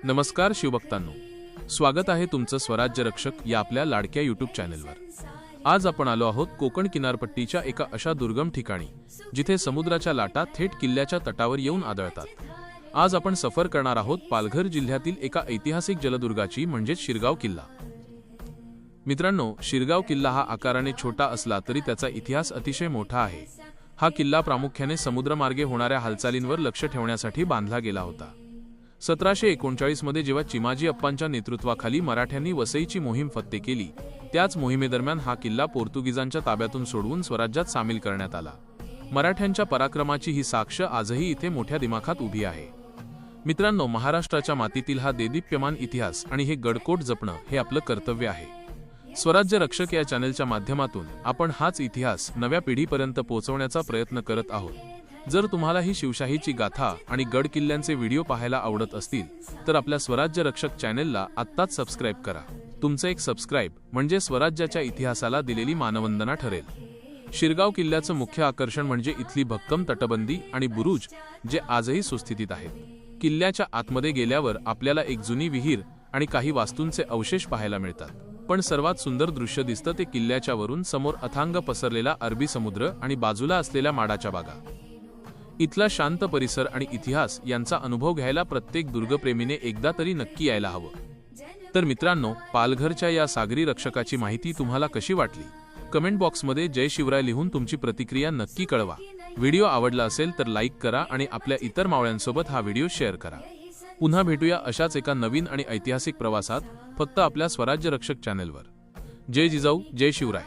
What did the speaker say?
नमस्कार शिवभक्तांनो, स्वागत आहे तुमचं स्वराज्य रक्षक या आपल्या लाडक्या यूट्यूब चॅनलवर। आज आपण आलो आहोत कोकण किनारपट्टीच्या एका अशा दुर्गम ठिकाणी जिथे समुद्राच्या लाटा थेट किल्ल्याच्या तटावर येऊन आदळतात। आज आपण सफर करणार आहोत पालघर जिल्ह्यातील एका ऐतिहासिक जलदुर्गाची म्हणजे शिरगाव किल्ला। मित्रांनो, शिरगाव किल्ला हा आकाराने छोटा असला तरी त्याचा इतिहास अतिशय मोठा आहे। हा किल्ला प्रामुख्याने समुद्रमार्गे होणाऱ्या हालचालींवर लक्ष ठेवण्यासाठी बांधला गेला होता। 1739 मध्ये जेव्हा चिमाजी अप्पांच्या नेतृत्वाखाली मराठ्यांनी वसईची मोहीम फत्ते केली, त्याच मोहिमेदरम्यान हा किल्ला पोर्तुगीजांच्या ताब्यातून सोडवून स्वराज्यात सामील करण्यात आला। मराठ्यांच्या पराक्रमाची ही साक्ष आजही इथे मोठ्या दिमाखात उभी आहे। मित्रांनो, महाराष्ट्राच्या मातीतील हा देदीप्यमान इतिहास आणि हे गडकोट जपणं हे आपलं कर्तव्य आहे। स्वराज्य रक्षक या चॅनलच्या माध्यमातून आपण हाच इतिहास नव्या पिढीपर्यंत पोहोचवण्याचा प्रयत्न करत आहोत। जर तुम्हाला ही शिवशाहीची गाथा आणि गड किल्ल्यांचे व्हिडिओ पाहायला आवडत असतील तर आपल्या स्वराज्य रक्षक चॅनलला आत्ताच सबस्क्राइब करा। तुमचं एक सबस्क्राइब म्हणजे स्वराज्याच्या इतिहासाला दिलेली मानवंदना ठरेल। शिरगाव किल्ल्याचं मुख्य आकर्षण म्हणजे इथली भक्कम तटबंदी आणि बुरुज, जे आजही सुस्थितीत आहेत। किल्ल्याच्या आतमध्ये गेल्यावर आपल्याला एक जुनी विहीर आणि काही वास्तूंचे अवशेष पाहायला मिळतात, पण सर्वात सुंदर दृश्य दिसतं ते किल्ल्याच्या वरून समोर अथांग पसरलेला अरबी समुद्र आणि बाजूला असलेल्या माडाच्या बागा। इथला शांत परिसर आणि इतिहास यांचा अनुभव घ्यायला प्रत्येक दुर्गप्रेमीने एकदा तरी नक्की यायला हवं। तर मित्रांनो, पालघरच्या या सागरी रक्षकाची माहिती तुम्हाला कशी वाटली? कमेंट बॉक्समध्ये जय शिवराय लिहून तुमची प्रतिक्रिया नक्की कळवा। व्हिडिओ आवडला असेल तर लाईक करा आणि आपल्या इतर मावळ्यांसोबत हा व्हिडिओ शेअर करा। पुन्हा भेटूया अशाच एका नवीन आणि ऐतिहासिक प्रवासात, फक्त आपल्या स्वराज्य रक्षक चॅनलवर। जय जिजाऊ, जय शिवराय।